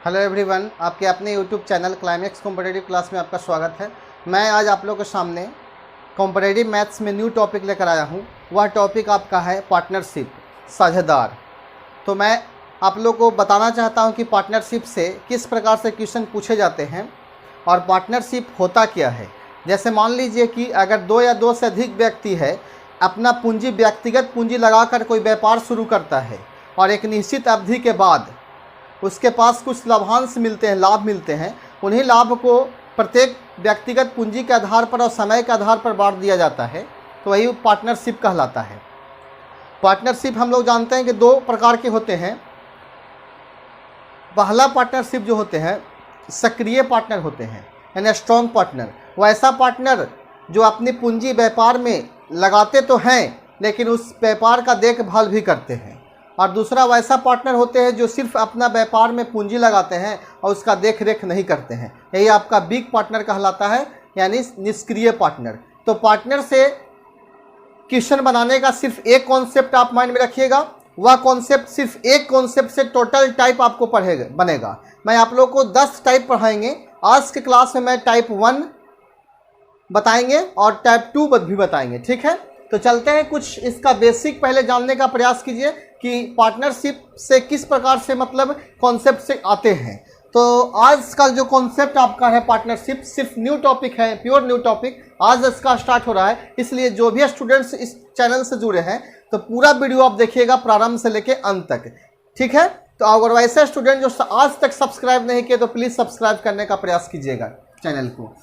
Hello everyone, आपके अपने YouTube channel climax competitive class में आपका स्वागत है। मैं आज आप लोगों के सामने कॉम्पिटिटिव मैथ्स में न्यू टॉपिक लेकर आया हूँ। वह टॉपिक आपका है पार्टनरशिप, साझेदार। तो मैं आप लोग को बताना चाहता हूँ कि पार्टनरशिप से किस प्रकार से क्वेश्चन पूछे जाते हैं और पार्टनरशिप होता क्या है। जैसे मान लीजिए कि अगर दो या दो से अधिक व्यक्ति है अपना पूंजी, व्यक्तिगत पूंजी लगाकर कोई व्यापार शुरू करता है और एक निश्चित अवधि के बाद उसके पास कुछ लाभांश मिलते हैं, लाभ मिलते हैं। उन्हीं लाभ को प्रत्येक व्यक्तिगत पूंजी के आधार पर और समय के आधार पर बांट दिया जाता है, तो वही पार्टनरशिप कहलाता है। पार्टनरशिप हम लोग जानते हैं कि दो प्रकार के होते हैं। पहला पार्टनरशिप जो होते हैं सक्रिय पार्टनर होते हैं, यानी स्ट्रॉन्ग पार्टनर। वैसा पार्टनर जो अपनी पूंजी व्यापार में लगाते तो हैं लेकिन उस व्यापार का देखभाल भी करते हैं। और दूसरा वैसा पार्टनर होते हैं जो सिर्फ अपना व्यापार में पूंजी लगाते हैं और उसका देख रेख नहीं करते हैं। यही आपका वीक पार्टनर कहलाता है, यानी निष्क्रिय पार्टनर। तो पार्टनर से क्वेश्चन बनाने का सिर्फ एक कॉन्सेप्ट आप माइंड में रखिएगा। वह कॉन्सेप्ट सिर्फ एक कॉन्सेप्ट से टोटल टाइप आपको बनेगा। मैं आप लोग को 10 टाइप पढ़ाएंगे। आज के क्लास में मैं टाइप 1 बताएंगे और टाइप 2 भी बताएंगे, ठीक है। तो चलते हैं, कुछ इसका बेसिक पहले जानने का प्रयास कीजिए कि पार्टनरशिप से किस प्रकार से मतलब कॉन्सेप्ट से आते हैं। तो आज का जो कॉन्सेप्ट आपका है पार्टनरशिप, सिर्फ न्यू टॉपिक है, प्योर न्यू टॉपिक आज इसका स्टार्ट हो रहा है। इसलिए जो भी स्टूडेंट्स इस चैनल से जुड़े हैं तो पूरा वीडियो आप देखिएगा प्रारंभ से लेकर अंत तक, ठीक है। तो अगर वैसे स्टूडेंट जो आज तक सब्सक्राइब नहीं किए तो प्लीज़ सब्सक्राइब करने का प्रयास कीजिएगा चैनल को।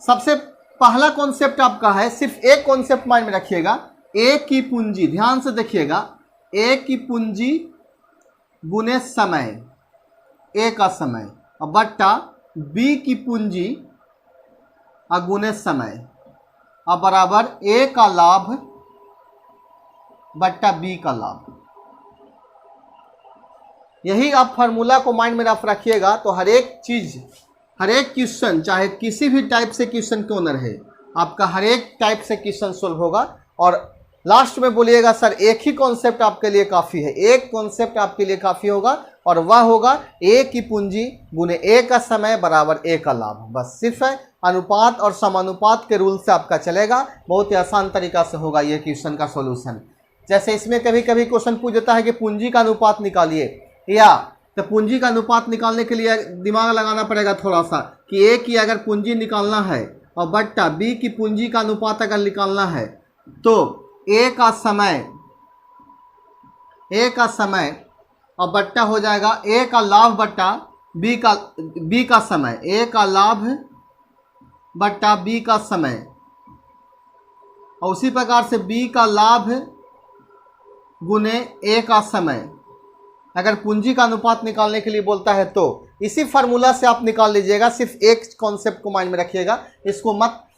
सबसे पहला कॉन्सेप्ट आपका है, सिर्फ एक कॉन्सेप्ट माइंड में रखिएगा, ए की पूंजी। ध्यान से देखिएगा, ए की पूंजी गुने समय, ए का समय, और बट्टा बी की पूंजी गुने समय, और बराबर ए का लाभ बट्टा बी का लाभ। यही आप फार्मूला को माइंड में रखिएगा तो हर एक चीज, हर एक क्वेश्चन, चाहे किसी भी टाइप से क्वेश्चन क्यों न रहे, आपका हर एक टाइप से क्वेश्चन सोल्व होगा। और लास्ट में बोलिएगा सर एक ही कॉन्सेप्ट आपके लिए काफ़ी है, एक कॉन्सेप्ट आपके लिए काफ़ी होगा और वह होगा ए की पूंजी गुने ए का समय बराबर ए का लाभ। बस सिर्फ है अनुपात और समानुपात के रूल से आपका चलेगा। बहुत ही आसान तरीका से होगा ये क्वेश्चन का सॉल्यूशन। जैसे इसमें कभी कभी क्वेश्चन पूछ देता है कि पूंजी का अनुपात निकालिए, या तो पूंजी का अनुपात निकालने के लिए दिमाग लगाना पड़ेगा थोड़ा सा कि ए की अगर पूंजी निकालना है और बट्टा बी की पूंजी का अनुपात अगर निकालना है तो ए का समय और बट्टा हो जाएगा ए का लाभ बट्टा बी का समय, ए का लाभ बट्टा बी का समय, और उसी प्रकार से बी का लाभ गुने ए का समय अगर पूंजी का अनुपात निकालने के लिए बोलता है तो इसी फार्मूला से आप निकाल लीजिएगा। सिर्फ एक कॉन्सेप्ट को माइंड में रखिएगा,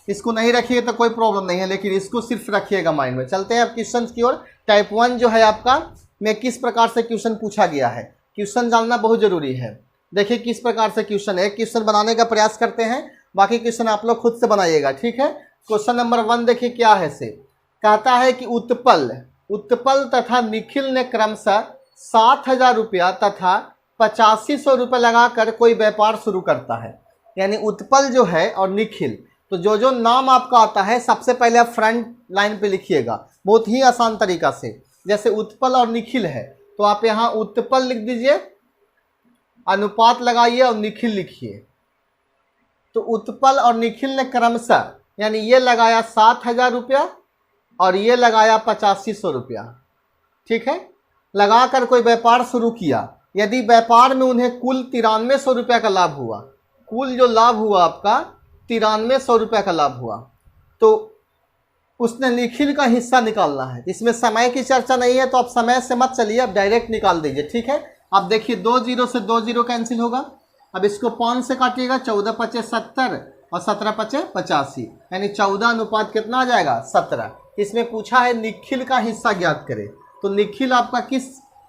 इसको नहीं रखिए तो कोई प्रॉब्लम नहीं है, लेकिन इसको सिर्फ रखिएगा माइंड में। चलते हैं अब क्वेश्चन की ओर। टाइप 1 जो है आपका में किस प्रकार से क्वेश्चन पूछा गया है, क्वेश्चन जानना बहुत जरूरी है। देखिए किस प्रकार से क्वेश्चन है, क्वेश्चन बनाने का प्रयास करते हैं, बाकी क्वेश्चन आप लोग खुद से बनाइएगा, ठीक है। क्वेश्चन नंबर 1 देखिए क्या है। से कहता है कि उत्पल तथा निखिल ने क्रमशः 7,000 रुपया तथा 8500 रुपये लगाकर कोई व्यापार शुरू करता है। यानी उत्पल जो है और निखिल, तो जो नाम आपका आता है सबसे पहले आप फ्रंट लाइन पे लिखिएगा, बहुत ही आसान तरीका से। जैसे उत्पल और निखिल है तो आप यहाँ उत्पल लिख दीजिए, अनुपात लगाइए और निखिल लिखिए। तो उत्पल और निखिल ने क्रमशः, यानी ये लगाया 7,000 रुपया और ये लगाया 8500 रुपया, ठीक है, लगाकर कोई व्यापार शुरू किया। यदि व्यापार में उन्हें कुल 9300 रुपया का लाभ हुआ, कुल जो लाभ हुआ आपका 9300 रुपया का लाभ हुआ, तो उसने निखिल का हिस्सा निकालना है। इसमें समय की चर्चा नहीं है तो आप समय से मत चलिए, आप डायरेक्ट निकाल दीजिए, ठीक है। अब देखिए 2 0 से 2 0 कैंसिल होगा। अब इसको 5 से काटिएगा, 14 5 70 और 17 5 85, यानी 14 अनुपात कितना आ जाएगा 17। इसमें पूछा है निखिल का हिस्सा ज्ञात करें, तो निखिल आपका किस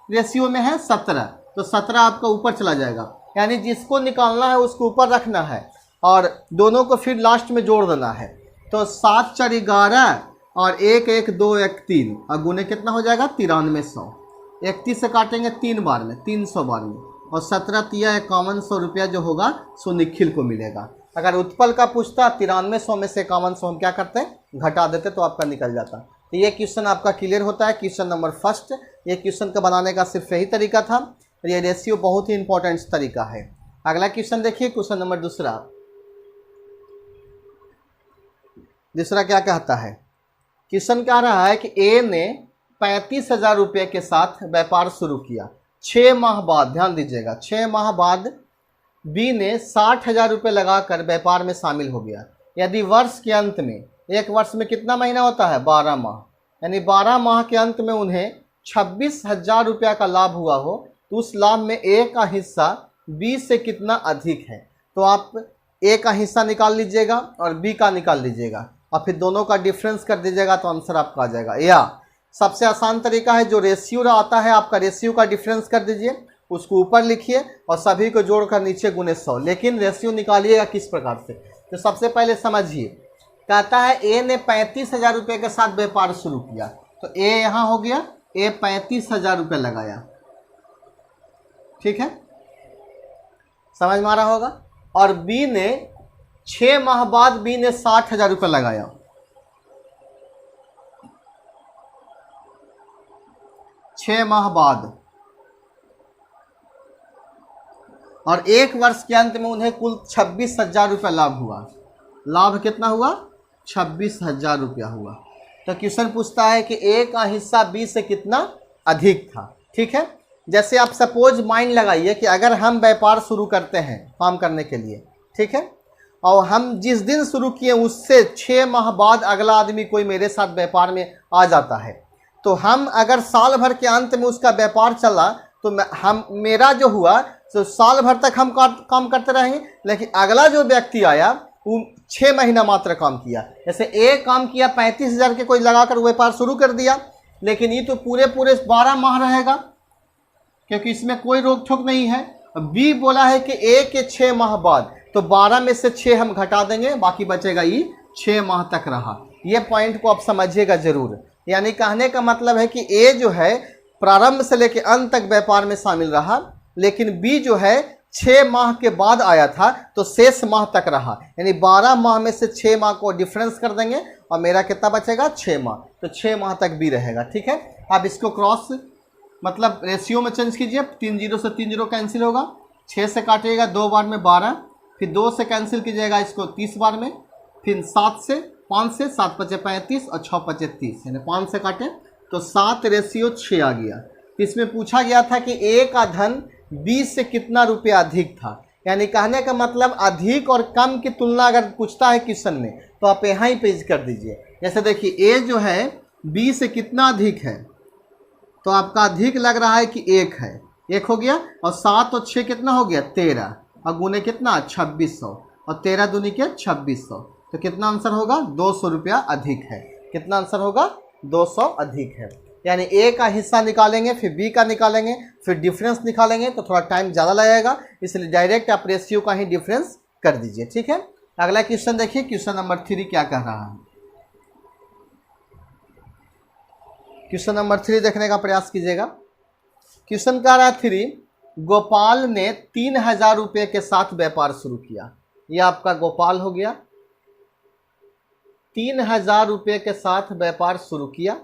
रेशियो में है 17, तो 17 आपका ऊपर चला जाएगा। यानी जिसको निकालना है उसको ऊपर रखना है और दोनों को फिर लास्ट में जोड़ देना है। तो 7 4 11 और 1 1 2 1 3 और गुने कितना हो जाएगा 9300। 31 से काटेंगे 3 बार में, 300 बार में, और 17 तिया 5100 रुपया जो होगा सो निखिल को मिलेगा। अगर उत्पल का पूछता 9300 में से 5100 हम क्या करते हैं घटा देते तो आपका निकल जाता। तो ये क्वेश्चन आपका क्लियर होता है। क्वेश्चन नंबर फर्स्ट, ये क्वेश्चन का बनाने का सिर्फ यही तरीका था। ये रेशियो बहुत ही इंपॉर्टेंट तरीका है। अगला क्वेश्चन देखिए, क्वेश्चन नंबर दूसरा क्या कहता है। क्वेश्चन कह रहा है कि ए ने 35,000 रुपये के साथ व्यापार शुरू किया। 6 माह बाद, ध्यान दीजिएगा, 6 माह बाद बी ने 60,000 रुपये लगाकर व्यापार में शामिल हो गया। यदि वर्ष के अंत में, एक वर्ष में कितना महीना होता है 12 माह, यानी 12 माह के अंत में उन्हें 26,000 रुपया का लाभ हुआ हो तो उस लाभ में ए का हिस्सा बी से कितना अधिक है। तो आप ए का हिस्सा निकाल लीजिएगा और बी का निकाल लीजिएगा और फिर दोनों का डिफरेंस कर दीजिएगा तो आंसर आपका आ जाएगा। या सबसे आसान तरीका है, जो रेशियो आता है आपका रेशियो का डिफरेंस कर दीजिए, उसको ऊपर लिखिए और सभी को जोड़कर नीचे गुने 100। लेकिन रेशियो निकालिएगा किस प्रकार से, तो सबसे पहले समझिए, कहता है ए ने 35,000 रुपये के साथ व्यापार शुरू किया। तो ए यहाँ हो गया, ए 35,000 रुपये लगाया, ठीक है, समझ में आ रहा होगा। और बी ने 6 माह बाद बी ने 60,000 रुपये लगाया। छह माह बाद और एक वर्ष के अंत में उन्हें कुल 26,000 रुपये लाभ हुआ। लाभ कितना हुआ 26,000 रुपया हुआ। तो क्वेश्चन पूछता है कि ए का हिस्सा बी से कितना अधिक था। ठीक है, जैसे आप सपोज माइंड लगाइए कि अगर हम व्यापार शुरू करते हैं काम करने के लिए, ठीक है, और हम जिस दिन शुरू किए उससे 6 माह बाद अगला आदमी कोई मेरे साथ व्यापार में आ जाता है, तो हम अगर साल भर के अंत में उसका व्यापार चला तो मेरा जो हुआ तो साल भर तक हम काम करते रहेंगे, लेकिन अगला जो व्यक्ति आया वो 6 महीना मात्र काम किया। जैसे एक काम किया 35,000 के कोई लगाकर व्यापार शुरू कर दिया, लेकिन ये तो पूरे 12 माह रहेगा क्योंकि इसमें कोई रोक ठोक नहीं है। बी बोला है कि ए के 6 माह बाद, तो 12 में से 6 हम घटा देंगे, बाकी बचेगा ये 6 माह तक रहा। ये पॉइंट को आप समझिएगा जरूर। यानी कहने का मतलब है कि ए जो है प्रारंभ से लेकर अंत तक व्यापार में शामिल रहा, लेकिन बी जो है 6 माह के बाद आया था तो शेष माह तक रहा। यानी 12 माह में से 6 माह को डिफरेंस कर देंगे और मेरा कितना बचेगा 6 माह, तो 6 माह तक बी रहेगा। ठीक है, अब इसको क्रॉस मतलब रेशियो में चेंज कीजिए। 3 0 से 3 0 कैंसिल होगा, 6 से काटिएगा 2 बार में 12, फिर 2 से कैंसिल कीजिएगा इसको 30 बार में, फिर 5 से 7 पचे 35 और 6 पचे 30, यानी 5 से काटे तो 7:6 आ गया। तो इसमें पूछा गया था कि ए का धन बी से कितना रुपया अधिक था। यानी कहने का मतलब अधिक और कम की तुलना अगर पूछता है क्वेश्चन में तो आप यहाँ ही पेज कर दीजिए। जैसे देखिए ए जो है बी से कितना अधिक है, तो आपका अधिक लग रहा है कि 1 है, 1 हो गया, और 7 और 6 कितना हो गया 13, और गुने कितना 2600, और 13 दूनी के 2600, तो कितना आंसर होगा 200 रुपया अधिक है। कितना आंसर होगा 200 अधिक है। यानी ए का हिस्सा निकालेंगे, फिर बी का निकालेंगे, फिर डिफरेंस निकालेंगे तो थोड़ा टाइम ज़्यादा लगेगा, इसलिए डायरेक्ट आप रेशियो का ही डिफरेंस कर दीजिए। ठीक है, अगला क्वेश्चन देखिए, क्वेश्चन नंबर 3 क्या कह रहा है। क्वेश्चन नंबर 3 देखने का प्रयास कीजिएगा। क्वेश्चन कह रहा है 3, गोपाल ने 3,000 रुपये के साथ व्यापार शुरू किया। यह आपका गोपाल हो गया, 3,000 रुपये के साथ व्यापार शुरू किया।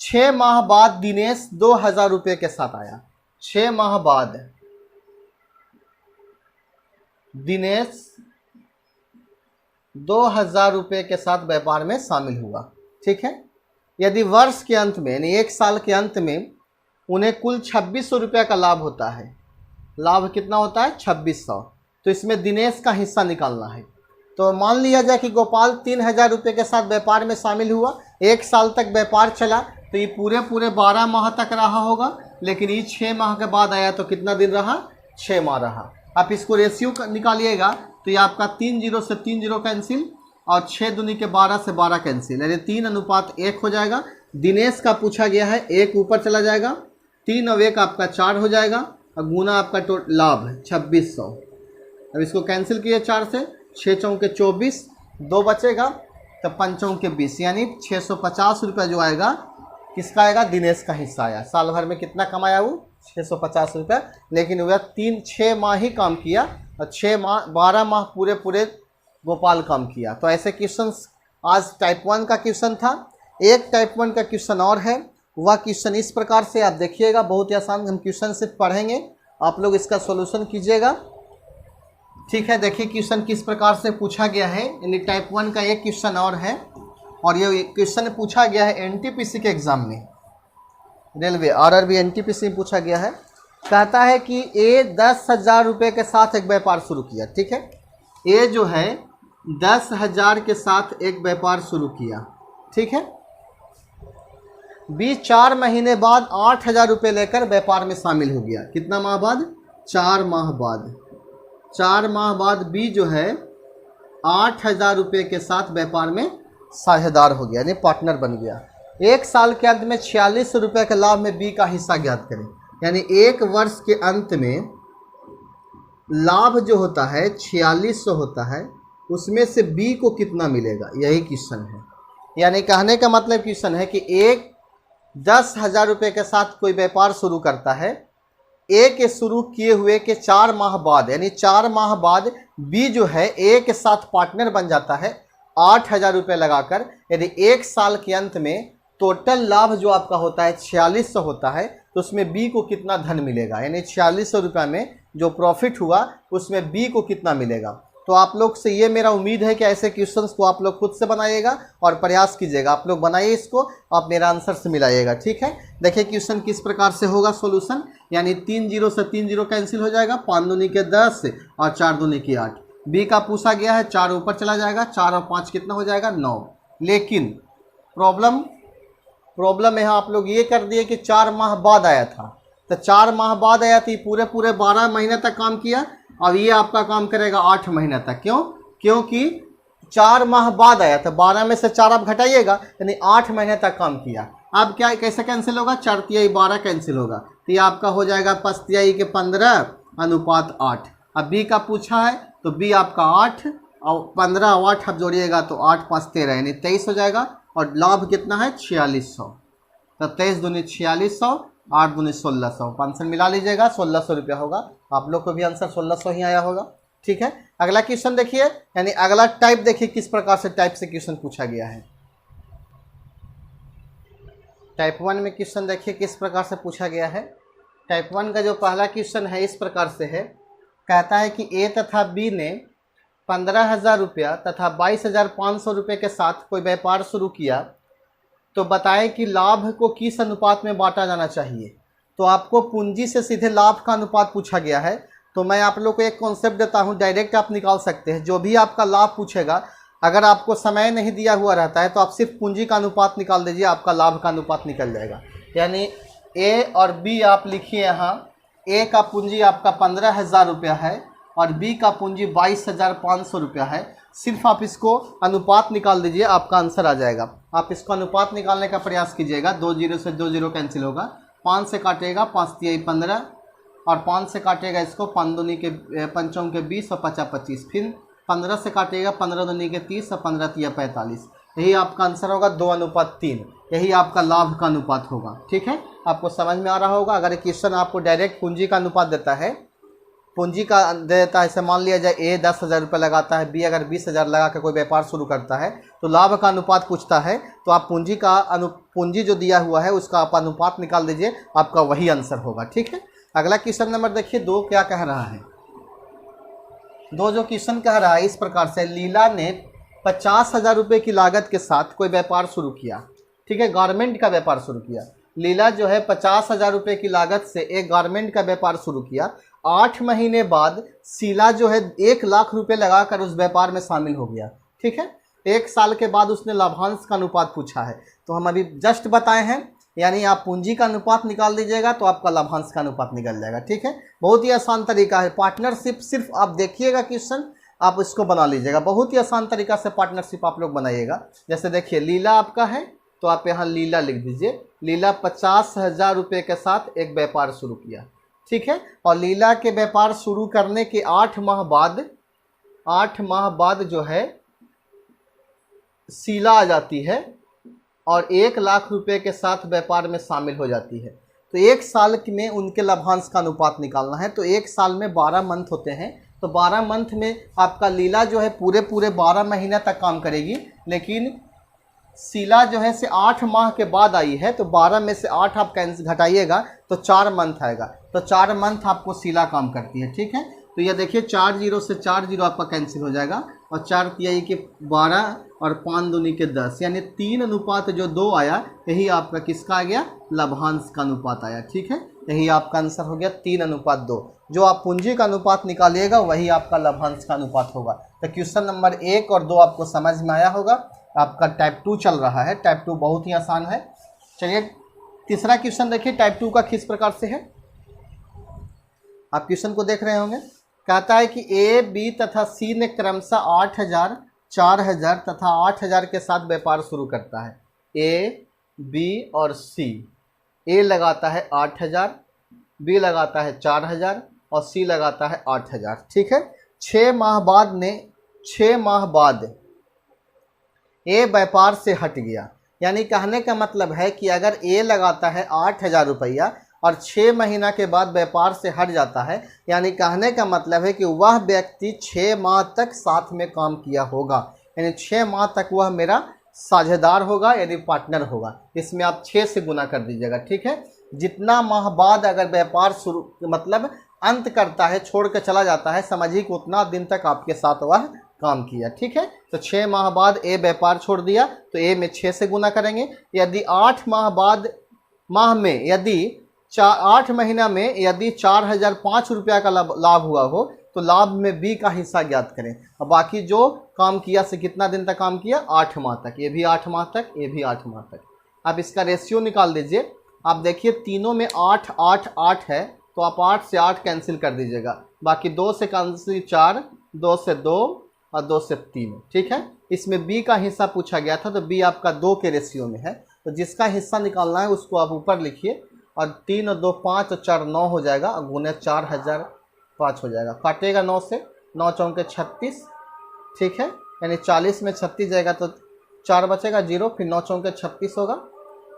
6 माह बाद दिनेश 2,000 रुपये के साथ आया। 6 माह बाद दिनेश 2,000 रुपये के साथ व्यापार में शामिल हुआ। ठीक है, यदि वर्ष के अंत में यानी 1 साल के अंत में उन्हें कुल 2600 रुपये का लाभ होता है। लाभ कितना होता है 2600, तो इसमें दिनेश का हिस्सा निकालना है। तो मान लिया जाए कि गोपाल 3,000 रुपये के साथ व्यापार में शामिल हुआ, 1 साल तक व्यापार चला, तो ये पूरे 12 माह तक रहा होगा, लेकिन ये 6 माह के बाद आया तो कितना दिन रहा 6 माह रहा। आप इसको रेशियो निकालिएगा तो ये आपका 3 0 से 3 0 कैंसिल, और 6 दूनी के 12 से 12 कैंसिल, यानी 3:1 हो जाएगा। दिनेश का पूछा गया है, 1 ऊपर चला जाएगा, 3 और 1 आपका 4 हो जाएगा, और गुना आपका लाभ है 2600। अब इसको कैंसिल किए 4 से, 6 चौके 24, 2 बचेगा तो 5 चौके 20, यानी 650 रुपये जो आएगा किसका आएगा दिनेश का हिस्सा आया। साल भर में कितना कमाया वो 650 रुपये, लेकिन वह 6 माह ही काम किया और 6 माह 12 माह पूरे पूरे गोपाल काम किया। तो ऐसे क्वेश्चन आज टाइप 1 का क्वेश्चन था। एक टाइप 1 का क्वेश्चन और है, वह क्वेश्चन इस प्रकार से आप देखिएगा, बहुत ही आसान। हम क्वेश्चन सिर्फ पढ़ेंगे, आप लोग इसका सॉल्यूशन कीजिएगा, ठीक है। देखिए क्वेश्चन किस प्रकार से पूछा गया है, यानी टाइप 1 का एक क्वेश्चन और है, और ये क्वेश्चन पूछा गया है एनटीपीसी के एग्जाम में, रेलवे आरआरबी एनटीपीसी में पूछा गया है। कहता है कि ए 10,000 रुपये के साथ एक व्यापार शुरू किया, ठीक है। ए जो है 10,000 के साथ एक व्यापार शुरू किया, ठीक है। बी 4 महीने बाद 8,000 रुपये लेकर व्यापार में शामिल हो गया। कितना माह बाद? 4 माह बाद। 4 माह बाद बी जो है 8,000 रुपये के साथ व्यापार में साझेदार हो गया, यानी पार्टनर बन गया। एक साल के अंत में 46 रुपये के लाभ में बी का हिस्सा ज्ञात करें। यानी एक वर्ष के अंत में लाभ जो होता है 4600 होता है, उसमें से बी को कितना मिलेगा, यही क्वेश्चन है। यानी कहने का मतलब क्वेश्चन है कि एक 10,000 रुपये के साथ कोई व्यापार शुरू करता है, ए के शुरू किए हुए के 4 माह बाद, यानी 4 माह बाद बी जो है ए के साथ पार्टनर बन जाता है 8,000 रुपये लगाकर। यदि एक साल के अंत में टोटल लाभ जो आपका होता है 4600 होता है, तो उसमें बी को कितना धन मिलेगा, यानी 4600 रुपये में जो प्रॉफिट हुआ उसमें बी को कितना मिलेगा। तो आप लोग से ये मेरा उम्मीद है कि ऐसे क्वेश्चंस को आप लोग खुद से बनाइएगा और प्रयास कीजिएगा। आप लोग बनाइए इसको, आप मेरा आंसर से मिलाइएगा, ठीक है। देखिए क्वेश्चन किस प्रकार से होगा सॉल्यूशन, यानी 3 0 से 3 0 कैंसिल हो जाएगा, 5 दूनी के 10 और 4 दूनी की 8। बी का पूछा गया है, 4 ऊपर चला जाएगा, 4 और 5 कितना हो जाएगा, 9। लेकिन प्रॉब्लम यहाँ आप लोग ये कर दिए कि 4 माह बाद आया था, तो 4 माह बाद आया थी, पूरे 12 महीने तक काम किया। अब ये आपका काम करेगा 8 महीने तक। क्यों? क्योंकि 4 माह बाद आया था, 12 में से 4 आप घटाइएगा, यानी 8 महीने तक काम किया। अब क्या कैसे कैंसिल होगा, 4 तिहाई 12 कैंसिल होगा, तो ये आपका हो जाएगा 5 तिहाई के 15 अनुपात 8। अब बी का पूछा है तो बी आपका 8 और 15 और 8 आप जोड़िएगा तो 8 5 13 यानी 23 हो जाएगा। और लाभ कितना है 4600, तो 23 दूनी 4600, 8 दूनी 1600, आंसर मिला लीजिएगा, 1600 रुपया होगा। आप लोग को भी आंसर 1600 ही आया होगा, ठीक है। अगला क्वेश्चन देखिए, यानी अगला टाइप देखिए किस प्रकार से टाइप से क्वेश्चन पूछा गया है। टाइप 1 में क्वेश्चन देखिए किस प्रकार से पूछा गया है। टाइप 1 का जो पहला क्वेश्चन है इस प्रकार से है, कहता है कि ए तथा बी ने 15,000 रुपया तथा 22,500 रुपये के साथ कोई व्यापार शुरू किया, तो बताएं कि लाभ को किस अनुपात में बांटा जाना चाहिए। तो आपको पूंजी से सीधे लाभ का अनुपात पूछा गया है, तो मैं आप लोग को एक कॉन्सेप्ट देता हूं, डायरेक्ट आप निकाल सकते हैं। जो भी आपका लाभ पूछेगा, अगर आपको समय नहीं दिया हुआ रहता है तो आप सिर्फ पूंजी का अनुपात निकाल दीजिए, आपका लाभ का अनुपात निकल जाएगा। यानी ए और बी आप लिखिए यहाँ, ए का पूंजी आपका 15,000 रुपया है और बी का पूंजी 22,500 रुपया है। सिर्फ आप इसको अनुपात निकाल दीजिए, आपका आंसर आ जाएगा। आप इसको अनुपात निकालने का प्रयास कीजिएगा। 2 0 से 2 0 कैंसिल होगा, 5 से काटेगा 5 तिहाई 15 और 5 से काटेगा इसको 5 दूनी के 5 के 20 और 50 25, फिर 15 से काटेगा 15 दूनी के 30 और 15 तिया 45। यही आपका आंसर होगा 2:3। यही आपका लाभ का अनुपात होगा, ठीक है। आपको समझ में आ रहा होगा। अगर क्वेश्चन आपको डायरेक्ट पूंजी का अनुपात देता है, पूंजी का देता है, ऐसे मान लिया जाए ए 10,000 रुपये लगाता है, बी अगर 20,000 लगा कर कोई व्यापार शुरू करता है, तो लाभ का अनुपात पूछता है, तो आप पूंजी जो दिया हुआ है उसका आप अनुपात निकाल दीजिए, आपका वही आंसर होगा, ठीक है। अगला क्वेश्चन नंबर देखिए 2 क्या कह रहा है। 2 जो क्वेश्चन कह रहा है इस प्रकार से, लीला ने 50,000 रुपये की लागत के साथ कोई व्यापार शुरू किया, ठीक है, गारमेंट का व्यापार शुरू किया। लीला जो है 50,000 रुपये की लागत से एक गारमेंट का व्यापार शुरू किया। 8 महीने बाद शीला जो है 1 लाख रुपए लगाकर उस व्यापार में शामिल हो गया, ठीक है। 1 साल के बाद उसने लाभांश का अनुपात पूछा है, तो हम अभी जस्ट बताए हैं, यानी आप पूंजी का अनुपात निकाल दीजिएगा तो आपका लाभांश का अनुपात निकल जाएगा, ठीक है। बहुत ही आसान तरीका है। पार्टनरशिप सिर्फ आप देखिएगा क्वेश्चन, आप इसको बना लीजिएगा। बहुत ही आसान तरीका से पार्टनरशिप आप लोग बनाइएगा। जैसे देखिए लीला आपका है, तो आप यहाँ लीला लिख दीजिए। लीला 50,000 रुपये के साथ एक व्यापार शुरू किया, ठीक है। और लीला के व्यापार शुरू करने के 8 माह बाद जो है शीला आ जाती है और 1 लाख रुपए के साथ व्यापार में शामिल हो जाती है। तो एक साल में उनके लाभांश का अनुपात निकालना है। तो एक साल में 12 मंथ होते हैं, तो 12 मंथ में आपका लीला जो है पूरे 12 महीने तक काम करेगी, लेकिन शीला जो है से 8 माह के बाद आई है, तो 12 में से 8 आप घटाइएगा तो 4 मंथ आएगा, तो 4 मंथ आपको शीला काम करती है। ठीक है, तो ये देखिए 4 जीरो से 4 जीरो आपका कैंसिल हो जाएगा, और 4 तिहाई के 12 और 5 दूनी के 10, यानी 3 अनुपात जो 2 आया, यही आपका किसका आ गया, लाभांश का अनुपात आया। ठीक है, यही आपका आंसर हो गया 3 अनुपात 2। जो आप पूंजी का अनुपात निकालिएगा वही आपका लाभांश का अनुपात होगा। तो क्वेश्चन नंबर 1 और 2 आपको समझ में आया होगा। आपका टाइप 2 चल रहा है, टाइप 2 बहुत ही आसान है। चलिए तीसरा क्वेश्चन देखिए, टाइप 2 का किस प्रकार से है, आप क्वेश्चन को देख रहे होंगे। कहता है कि ए, बी तथा सी ने क्रमशः 8,000, 4,000 तथा 8,000 के साथ व्यापार शुरू करता है। ए, बी और सी, ए लगाता है 8,000, बी लगाता है 4,000 और सी लगाता है 8,000। ठीक है, 6 माह बाद ए व्यापार से हट गया, यानी कहने का मतलब है कि अगर ए लगाता है 8,000 रुपया और 6 महीना के बाद व्यापार से हट जाता है, यानी कहने का मतलब है कि वह व्यक्ति 6 माह तक साथ में काम किया होगा, यानी 6 माह तक वह मेरा साझेदार होगा, यानी पार्टनर होगा। इसमें आप 6 से गुना कर दीजिएगा। ठीक है, जितना माह बाद अगर व्यापार शुरू मतलब अंत करता है, छोड़ कर चला जाता है, समझिए कि उतना दिन तक आपके साथ वह काम किया। ठीक है, तो 6 माह बाद ए व्यापार छोड़ दिया, तो ए में 6 से गुना करेंगे। यदि 8 माह बाद में यदि 8 महीना में यदि 4,005 रुपया का लाभ हुआ हो, तो लाभ में बी का हिस्सा ज्ञात करें। और बाकी जो काम किया से कितना दिन तक काम किया, 8 माह तक, ये भी 8 माह तक, ये भी 8 माह तक। अब इसका रेशियो निकाल दीजिए। आप देखिए तीनों में 8 8 8 है, तो आप 8 से 8 कैंसिल कर दीजिएगा, बाकी 2 से कैंसिल 4, 2 से 2 और 2 से 3। ठीक है, इसमें बी का हिस्सा पूछा गया था, तो बी आपका 2 के रेशियो में है, तो जिसका हिस्सा निकालना है उसको आप ऊपर लिखिए, और 3 और 2 5 और 4 9 हो जाएगा, और गुने 4,005 हो जाएगा। काटेगा 9 से, 9 चौके 36। ठीक है, यानी 40 में 36 जाएगा तो 4 बचेगा 0, फिर 9 चौके 36 होगा,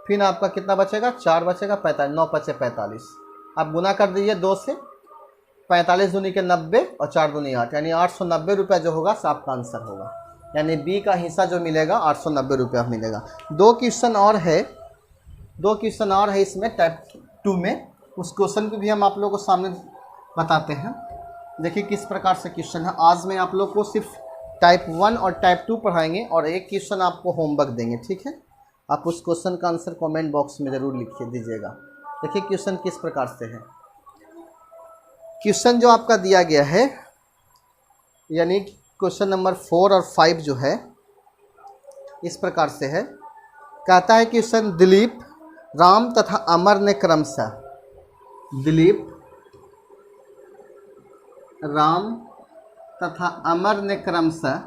फिर आपका कितना बचेगा, 4 बचेगा 45, 9 बचे 45। आप गुना कर दीजिए 2 से, 45 दूनी के 90 और 4 दूनी 8, यानी 890 रुपया जो होगा आपका आंसर होगा, यानी बी का हिस्सा जो मिलेगा 890 रुपया मिलेगा। 2 क्वेश्चन और है इसमें टाइप 2 में, उस क्वेश्चन को भी हम आप लोगों को सामने बताते हैं। देखिए किस प्रकार से क्वेश्चन है। आज मैं आप लोग को सिर्फ टाइप 1 और टाइप 2 पढ़ाएंगे, और एक क्वेश्चन आपको होमवर्क देंगे। ठीक है, आप उस क्वेश्चन का आंसर कमेंट बॉक्स में ज़रूर लिखिए दीजिएगा। देखिए क्वेश्चन किस प्रकार से है। क्वेश्चन जो आपका दिया गया है, यानी क्वेश्चन नंबर 4 और 5 जो है, इस प्रकार से है। कहता है क्वेश्चन, दिलीप, राम तथा अमर ने क्रमशः, दिलीप, राम तथा अमर ने क्रमशः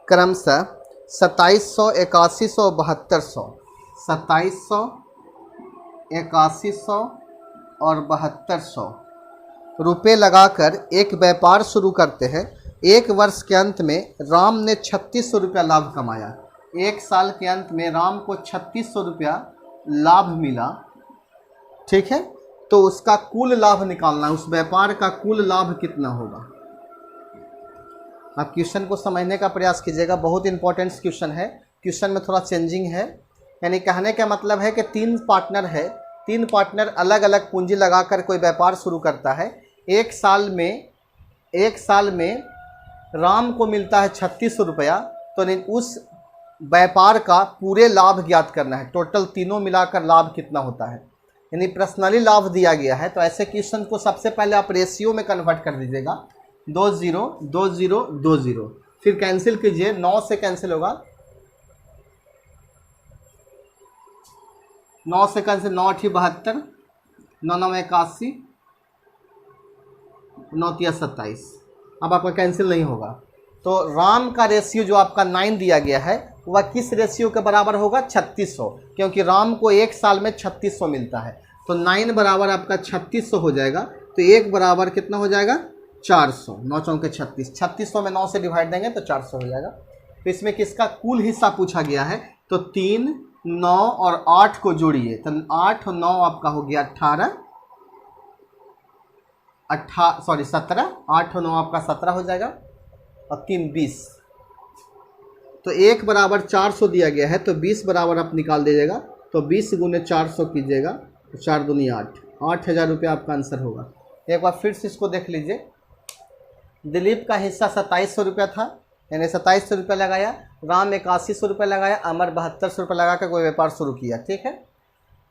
2700, 8100, 7200, 2700, 8100 और 7200 रुपये लगाकर एक व्यापार शुरू करते हैं। एक वर्ष के अंत में राम ने 3600 रुपया लाभ कमाया। एक साल के अंत में राम को 3600 रुपया लाभ मिला। ठीक है, तो उसका कुल लाभ निकालना है, उस व्यापार का कुल लाभ कितना होगा। आप क्वेश्चन को समझने का प्रयास कीजिएगा, बहुत इंपॉर्टेंट क्वेश्चन है। क्वेश्चन में थोड़ा चेंजिंग है, यानी कहने का मतलब है कि 3 पार्टनर है, 3 पार्टनर अलग अलग पूंजी लगाकर कोई व्यापार शुरू करता है। एक साल में राम को मिलता है 3600 रुपया, तो उस व्यापार का पूरे लाभ ज्ञात करना है। टोटल तीनों मिलाकर लाभ कितना होता है, यानी पर्सनली लाभ दिया गया है। तो ऐसे क्वेश्चन को सबसे पहले आप रेशियो में कन्वर्ट कर दीजिएगा, 2 0 2 0 2 0, फिर कैंसिल कीजिए, 9 से कैंसिल होगा, 9 से कैंसिल, 9 8 72, 9 9 81, 9 3 27। अब आपका कैंसिल नहीं होगा, तो राम का रेशियो जो आपका 9 दिया गया है वह किस रेशियो के बराबर होगा, 3600, क्योंकि राम को एक साल में 3600 मिलता है, तो 9 बराबर आपका 3600 हो जाएगा। तो 1 बराबर कितना हो जाएगा, 400, 9 चौके 36, 3600 में 9 से डिवाइड देंगे तो 400 हो जाएगा। तो इसमें किसका कुल हिस्सा पूछा गया है, तो 3 9 और 8 को जोड़िए तो 8 और 9 आपका हो गया 17, 8 और 9 आपका 17 हो जाएगा और 3 20। तो 1 बराबर 400 दिया गया है तो 20 बराबर आप निकाल दीजिएगा तो 20 गुने 400 कीजिएगा तो 4 दूनी 8,000 रुपये आपका आंसर होगा। एक बार फिर से इसको देख लीजिए। दिलीप का हिस्सा 2700 रुपया था, यानी 2700 रुपया लगाया, राम 8100 रुपया लगाया, अमर 7200 रुपया लगा कर कोई व्यापार शुरू किया। ठीक है,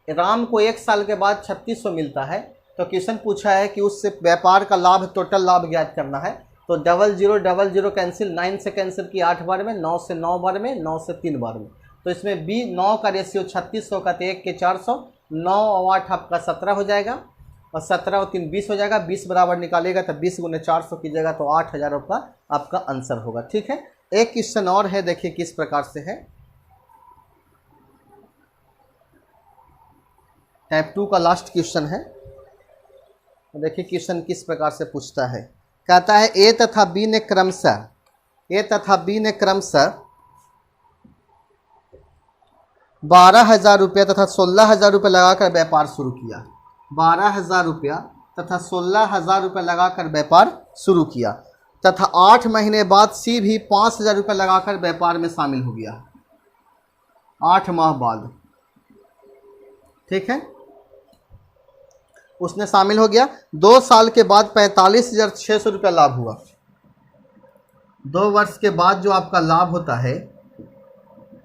राम को 1 साल के बाद 3600 मिलता है तो क्वेश्चन पूछा है कि उससे व्यापार का लाभ, टोटल लाभ ज्ञात करना है। तो 0000 कैंसिल, 9 से कैंसिल किया 8 बार में, 9 से 9 बार में, 9 से 3 बार में। तो इसमें 9 का रेशियो 3600 का, तो 1 के 400, 9 और 8 आपका 17 हो जाएगा और 17 और 3 20 हो जाएगा। 20 बराबर निकालेगा तो 20 गुने 400 कीजिएगा तो 8,000 रुपये आपका आंसर होगा। ठीक है, एक क्वेश्चन और है, देखिए किस प्रकार से है। टाइप 2 का लास्ट क्वेश्चन है। देखिए क्वेश्चन किस प्रकार से पूछता है। कहता है ए तथा बी ने क्रमशः 12,000 रुपया तथा 16,000 रुपये लगाकर व्यापार शुरू किया। 12,000 रुपया तथा 16,000 रुपये लगाकर व्यापार शुरू किया तथा 8 महीने बाद सी भी 5,000 रुपये लगाकर व्यापार में शामिल हो गया। 8 माह बाद, ठीक है, उसने शामिल हो गया। 2 साल के बाद 45,600 रुपया लाभ हुआ। 2 वर्ष के बाद जो आपका लाभ होता है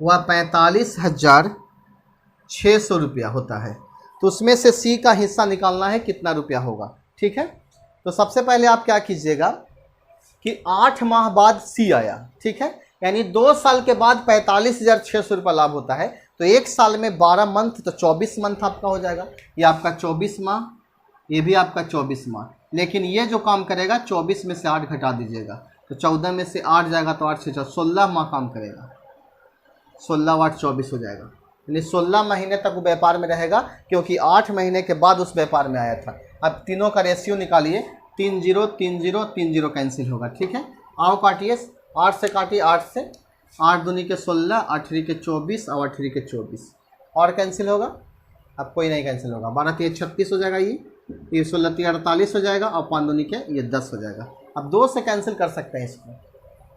वह 45,600 रुपया होता है। तो उसमें से सी का हिस्सा निकालना है, कितना रुपया होगा। ठीक है, तो सबसे पहले आप क्या कीजिएगा कि 8 माह बाद सी आया। ठीक है, यानी 2 साल के बाद 45,600 रुपया लाभ होता है तो 1 साल में 12 मंथ तो 24 मंथ आपका हो जाएगा। ये आपका 24 माह, ये भी आपका 24 माह। लेकिन ये जो काम करेगा 24 में से 8 घटा दीजिएगा तो 14 में से 8 जाएगा तो 8 से 16 माह काम करेगा। 16 और 8 24 हो जाएगा, यानी 16 महीने तक वो व्यापार में रहेगा क्योंकि 8 महीने के बाद उस व्यापार में आया था। अब तीनों का रेशियो निकालिए, 3 0 3 0 3 0 कैंसिल होगा। ठीक है, आओ काटिए, 8 से काटिए, 8 से 8 दूनी के 16, 8 के 24 और 8 के 24 और कैंसिल होगा। अब कोई नहीं कैंसिल होगा। 12 3 36 हो जाएगा, ये 16 3 48 हो जाएगा और 5 दूनी के ये 10 हो जाएगा। अब 2 से कैंसिल कर सकते हैं इसको,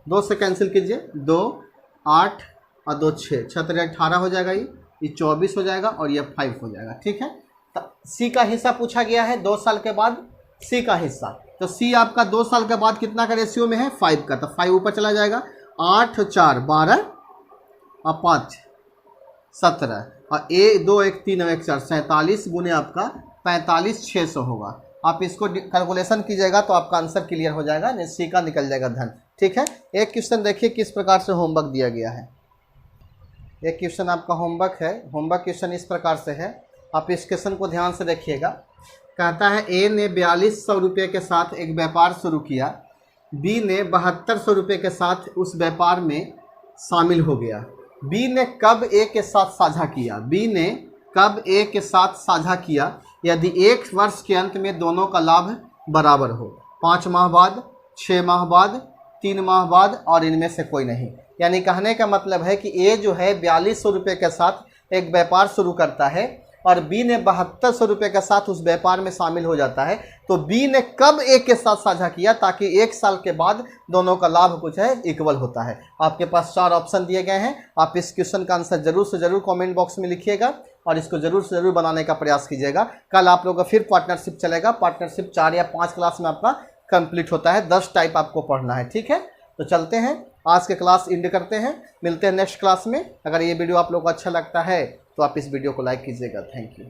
2 से कैंसिल कीजिए, 2 8 और 2 6, 6 3 18 हो जाएगा, ये 24 हो जाएगा और ये 5 हो जाएगा। ठीक है, तो सी का हिस्सा पूछा गया है 2 साल के बाद सी का हिस्सा। तो सी आपका 2 साल के बाद कितना का रेशियो में है, 5 का, तो 5 ऊपर चला जाएगा। 8 4 12 और 5 17 और 1 2 1 3 1 4 47 गुने आपका 45,600 होगा। आप इसको कैलकुलेशन कीजिएगा तो आपका आंसर क्लियर हो जाएगा, सी का निकल जाएगा धन। ठीक है, एक क्वेश्चन देखिए किस प्रकार से होमवर्क दिया गया है। एक क्वेश्चन आपका होमवर्क है। होमवर्क क्वेश्चन इस प्रकार से है, आप इस क्वेश्चन को ध्यान से देखिएगा। कहता है ए ने 4200 रुपये के साथ एक व्यापार शुरू किया, बी ने 7200 रुपये के साथ उस व्यापार में शामिल हो गया। बी ने कब ए के साथ साझा किया, बी ने कब ए के साथ साझा किया यदि 1 वर्ष के अंत में दोनों का लाभ बराबर हो। 5 माह बाद, 6 माह बाद, 3 माह बाद और इनमें से कोई नहीं। यानी कहने का मतलब है कि ए जो है 4200 रुपये के साथ एक व्यापार शुरू करता है और बी ने 7200 रुपये के साथ उस व्यापार में शामिल हो जाता है। तो बी ने कब ए के साथ साझा किया ताकि 1 साल के बाद दोनों का लाभ कुछ है इक्वल होता है। आपके पास 4 ऑप्शन दिए गए हैं। आप इस क्वेश्चन का आंसर जरूर से जरूर कमेंट बॉक्स में लिखिएगा और इसको जरूर से जरूर बनाने का प्रयास कीजिएगा। कल आप लोगों का फिर पार्टनरशिप चलेगा। पार्टनरशिप 4 या 5 क्लास में आपका कंप्लीट होता है। 10 टाइप आपको पढ़ना है। ठीक है, तो चलते हैं, आज के क्लास एंड करते हैं। मिलते हैं नेक्स्ट क्लास में। अगर ये वीडियो आप लोगों को अच्छा लगता है तो आप इस वीडियो को लाइक कीजिएगा। Thank you.